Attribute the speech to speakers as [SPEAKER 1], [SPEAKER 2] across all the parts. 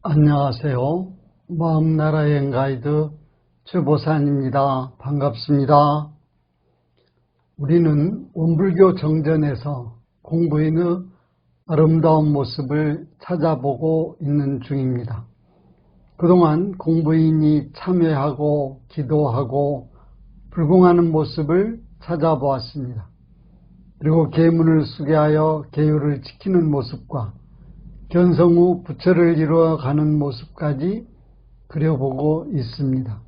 [SPEAKER 1] 안녕하세요. 마음나라 여행 가이드 최보산입니다. 반갑습니다. 우리는 원불교 정전에서 공부인의 아름다운 모습을 찾아보고 있는 중입니다. 그동안 공부인이 참회하고 기도하고 불공하는 모습을 찾아보았습니다. 그리고 계문을 쓰게 하여 계율을 지키는 모습과 견성 후 부처를 이루어가는 모습까지 그려보고 있습니다.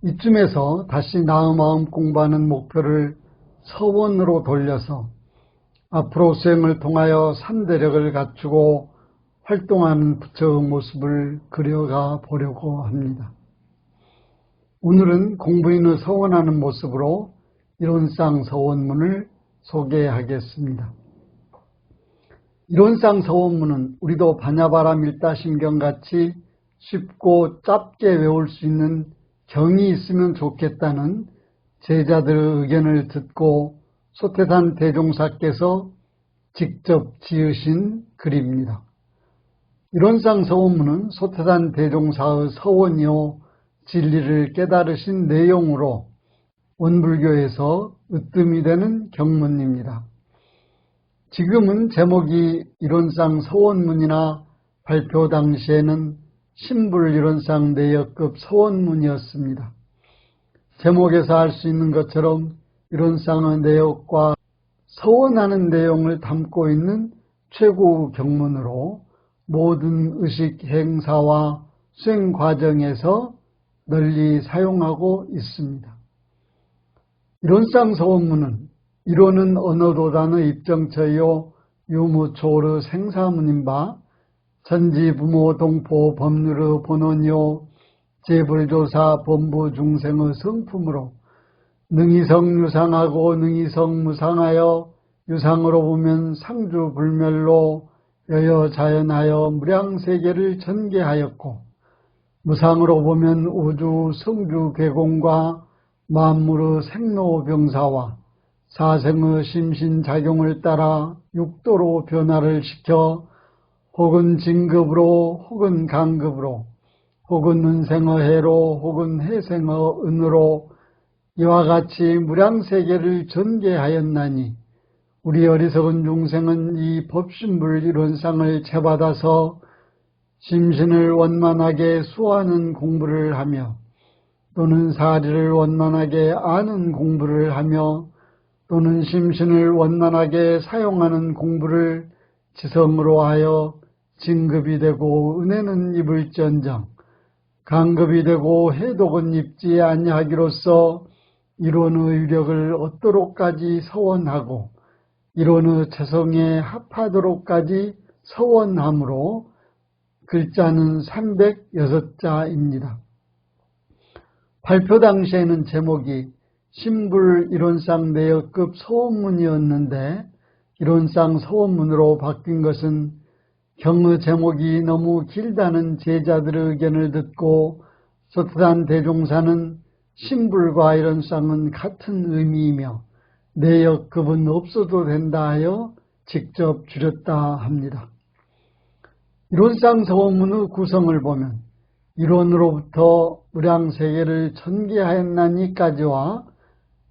[SPEAKER 1] 이쯤에서 다시 나의 마음 공부하는 목표를 서원으로 돌려서 앞으로 수행을 통하여 삼대력을 갖추고 활동하는 부처의 모습을 그려가 보려고 합니다. 오늘은 공부인의 서원하는 모습으로 이론상 서원문을 소개하겠습니다. 이론상 서원문은 우리도 반야바람 일다심경같이 쉽고 짧게 외울 수 있는 경이 있으면 좋겠다는 제자들의 의견을 듣고 소태산 대종사께서 직접 지으신 글입니다. 이론상 서원문은 소태산 대종사의 서원이요 진리를 깨달으신 내용으로 원불교에서 으뜸이 되는 경문입니다. 지금은 제목이 이론상 서원문이나 발표 당시에는 신불이론상 내역급 서원문이었습니다. 제목에서 알 수 있는 것처럼 이론상의 내역과 서원하는 내용을 담고 있는 최고 경문으로 모든 의식 행사와 수행 과정에서 널리 사용하고 있습니다. 이론상 서원문은 이론은 언어도단의 입정처요 유무초의 생사문인 바 천지부모 동포 법률의 본원이요 재불조사 범부 중생의 성품으로 능이성 유상하고 능이성 무상하여 유상으로 보면 상주불멸로 여여자연하여 무량세계를 전개하였고 무상으로 보면 우주 성주괴공과 만물의 생로병사와 사생의 심신작용을 따라 육도로 변화를 시켜 혹은 진급으로 혹은 간급으로 혹은 은생의 해로 혹은 해생의 은으로 이와 같이 무량세계를 전개하였나니 우리 어리석은 중생은 이 법신불 이론상을 채받아서 심신을 원만하게 수하는 공부를 하며 또는 사리를 원만하게 아는 공부를 하며 또는 심신을 원만하게 사용하는 공부를 지성으로 하여 진급이 되고 은혜는 입을지언정 간급이 되고 해독은 입지 아니하기로써 이론의 유력을 얻도록까지 서원하고 이론의 체성에 합하도록까지 서원함으로 글자는 306자입니다. 발표 당시에는 제목이 신불 이론상 내역급 서원문이었는데 이론상 서원문으로 바뀐 것은 경의 제목이 너무 길다는 제자들의 의견을 듣고 소태산 대종사는 신불과 이론상은 같은 의미이며 내역급은 없어도 된다 하여 직접 줄였다 합니다. 이론상 서원문의 구성을 보면 이론으로부터 무량세계를 전개하였나니까지와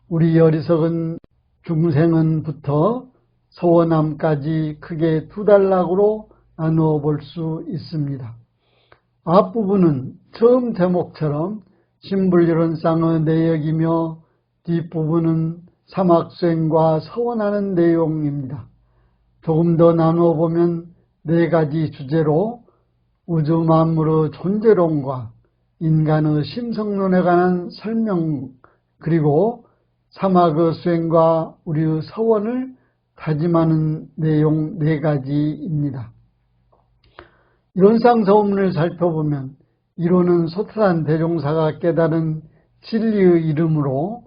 [SPEAKER 1] 우리 어리석은 중생은부터 서원함까지 크게 두 단락으로 나누어 볼 수 있습니다. 앞부분은 처음 제목처럼 신불이론상의 내역이며 뒷부분은 사막수행과 서원하는 내용입니다. 조금 더 나누어 보면 네 가지 주제로 우주 만물의 존재론과 인간의 심성론에 관한 설명 그리고 사막의 수행과 우리의 서원을 다짐하는 내용 네 가지입니다. 이론상 서원문을 살펴보면 이론은 소태산 대종사가 깨달은 진리의 이름으로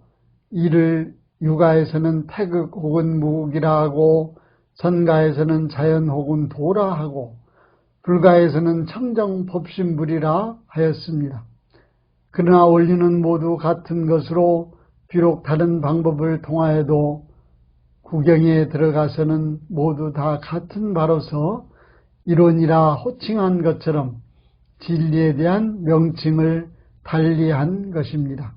[SPEAKER 1] 이를 유가에서는 태극 혹은 무극이라 하고 선가에서는 자연 혹은 도라 하고 불가에서는 청정법신불이라 하였습니다. 그러나 원리는 모두 같은 것으로 비록 다른 방법을 통하여도 구경에 들어가서는 모두 다 같은 바로서 이론이라 호칭한 것처럼 진리에 대한 명칭을 달리한 것입니다.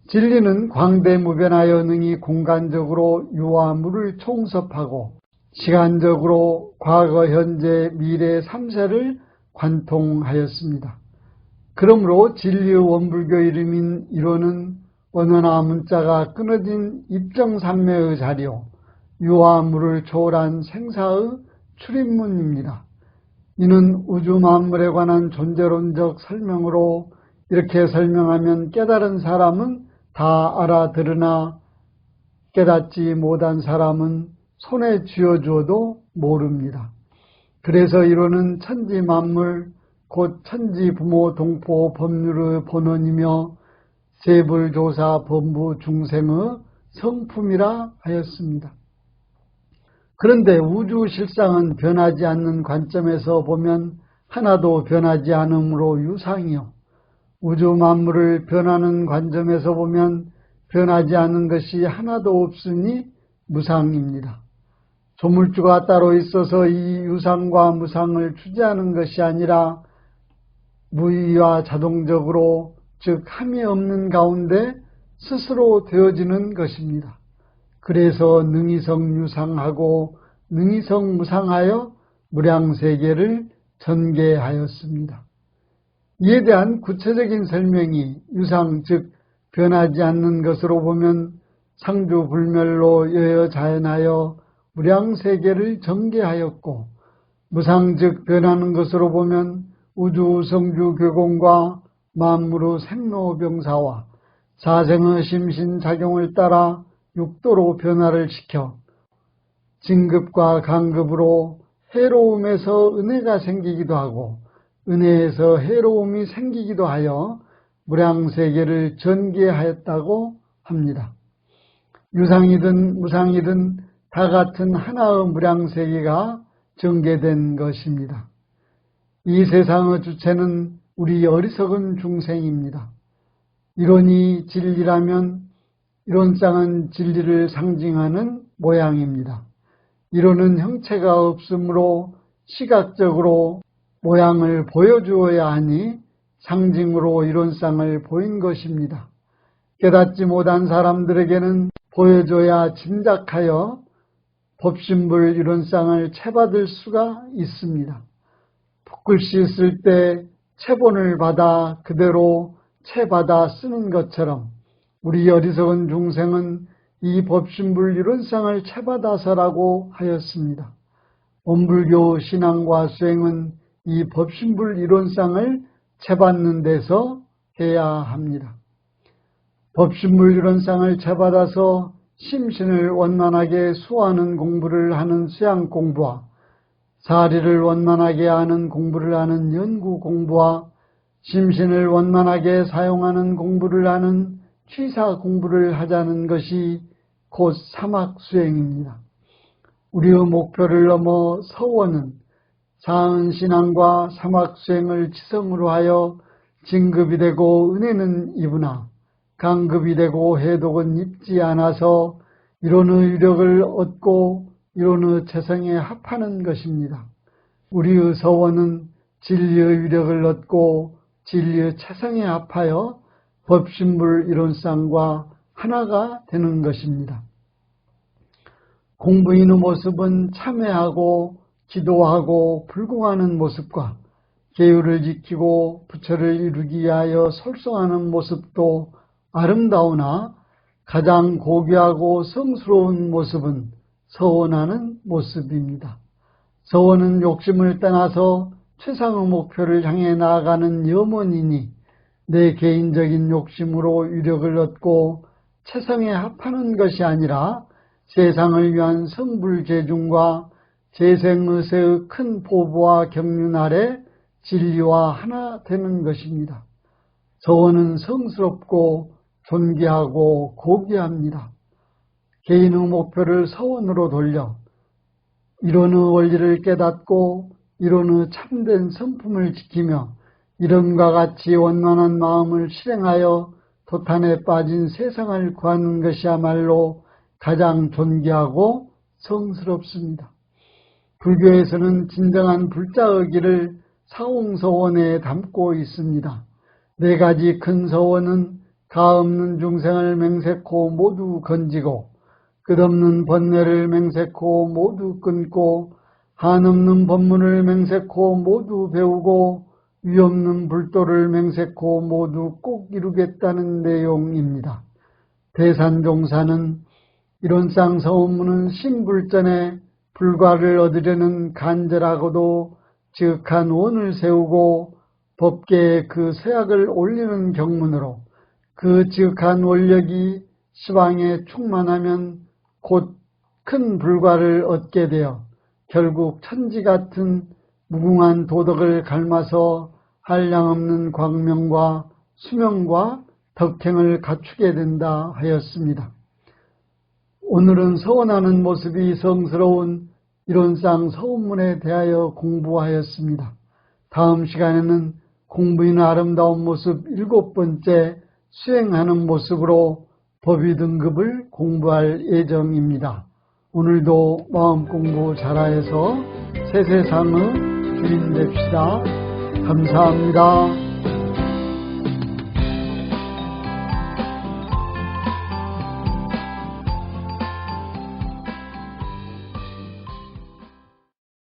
[SPEAKER 1] 진리는 광대무변하여 능히 공간적으로 유와 물을 총섭하고 시간적으로 과거, 현재, 미래 3세를 관통하였습니다. 그러므로 진리의 원불교 이름인 이론은 언어나 문자가 끊어진 입정산매의 자리요, 유와 물을 초월한 생사의 출입문입니다. 이는 우주 만물에 관한 존재론적 설명으로 이렇게 설명하면 깨달은 사람은 다 알아들으나 깨닫지 못한 사람은 손에 쥐어주어도 모릅니다. 그래서 이론은 천지 만물, 곧 천지 부모 동포 법률의 본원이며 세불조사 범부 중생의 성품이라 하였습니다. 그런데 우주 실상은 변하지 않는 관점에서 보면 하나도 변하지 않으므로 유상이요, 우주 만물을 변하는 관점에서 보면 변하지 않는 것이 하나도 없으니 무상입니다. 조물주가 따로 있어서 이 유상과 무상을 주재하는 것이 아니라 무의와 자동적으로, 즉 함이 없는 가운데 스스로 되어지는 것입니다. 그래서 능이성 유상하고 능이성 무상하여 무량세계를 전개하였습니다. 이에 대한 구체적인 설명이 유상, 즉 변하지 않는 것으로 보면 상주불멸로 여여자연하여 무량세계를 전개하였고, 무상, 즉 변하는 것으로 보면 우주 성주 교공과 만물의 생로병사와 사생의 심신작용을 따라 육도로 변화를 시켜 진급과 강급으로 해로움에서 은혜가 생기기도 하고 은혜에서 해로움이 생기기도 하여 무량세계를 전개하였다고 합니다. 유상이든 무상이든 다 같은 하나의 무량세계가 전개된 것입니다. 이 세상의 주체는 우리 어리석은 중생입니다. 이론이 진리라면 이론상은 진리를 상징하는 모양입니다. 이론은 형체가 없으므로 시각적으로 모양을 보여주어야 하니 상징으로 이론상을 보인 것입니다. 깨닫지 못한 사람들에게는 보여줘야 짐작하여 법신불 이론상을 채받을 수가 있습니다. 붓글씨 쓸 때 채본을 받아 그대로 채받아 쓰는 것처럼 우리 어리석은 중생은 이 법신불 이론상을 채받아서라고 하였습니다. 원불교 신앙과 수행은 이 법신불 이론상을 채받는 데서 해야 합니다. 법신불 이론상을 채받아서 심신을 원만하게 수호하는 공부를 하는 수양 공부와 사리를 원만하게 하는 공부를 하는 연구 공부와 심신을 원만하게 사용하는 공부를 하는 취사 공부를 하자는 것이 곧 사막수행입니다. 우리의 목표를 넘어 서원은 사은신앙과 사막수행을 지성으로 하여 진급이 되고 은혜는 입으나 강급이 되고 해독은 입지 않아서 이론의 유력을 얻고 이론의 재성에 합하는 것입니다. 우리의 서원은 진리의 유력을 얻고 진리의 재성에 합하여 법신불 이론상과 하나가 되는 것입니다. 공부인의 모습은 참회하고 기도하고 불공하는 모습과 계율을 지키고 부처를 이루기 위하여 설성하는 모습도 아름다우나 가장 고귀하고 성스러운 모습은 서원하는 모습입니다. 서원은 욕심을 떠나서 최상의 목표를 향해 나아가는 염원이니 내 개인적인 욕심으로 유력을 얻고 최상에 합하는 것이 아니라 세상을 위한 성불재중과 재생의세의 큰 포부와 경륜 아래 진리와 하나 되는 것입니다. 서원은 성스럽고 존귀하고 고귀합니다. 개인의 목표를 서원으로 돌려 이론의 원리를 깨닫고 이론의 참된 성품을 지키며 이론과 같이 원만한 마음을 실행하여 도탄에 빠진 세상을 구하는 것이야말로 가장 존귀하고 성스럽습니다. 불교에서는 진정한 불자의 길을 사홍서원에 담고 있습니다. 네 가지 큰 서원은 가없는 중생을 맹세코 모두 건지고 끝없는 번뇌를 맹세코 모두 끊고 한없는 법문을 맹세코 모두 배우고 위없는 불도를 맹세코 모두 꼭 이루겠다는 내용입니다. 대산종사는 이런 쌍서원문은 신불전에 불과를 얻으려는 간절하고도 지극한 원을 세우고 법계에 그 서약을 올리는 경문으로 그 지극한 원력이 시방에 충만하면 곧 큰 불과를 얻게 되어 결국 천지 같은 무궁한 도덕을 갈마서 한량없는 광명과 수명과 덕행을 갖추게 된다 하였습니다. 오늘은 서원하는 모습이 성스러운 이론상 서원문에 대하여 공부하였습니다. 다음 시간에는 공부인의 아름다운 모습 7번째 수행하는 모습으로 법위 등급을 공부할 예정입니다. 오늘도 마음 공부 잘하여서 새 세상의 주인 됩시다. 감사합니다.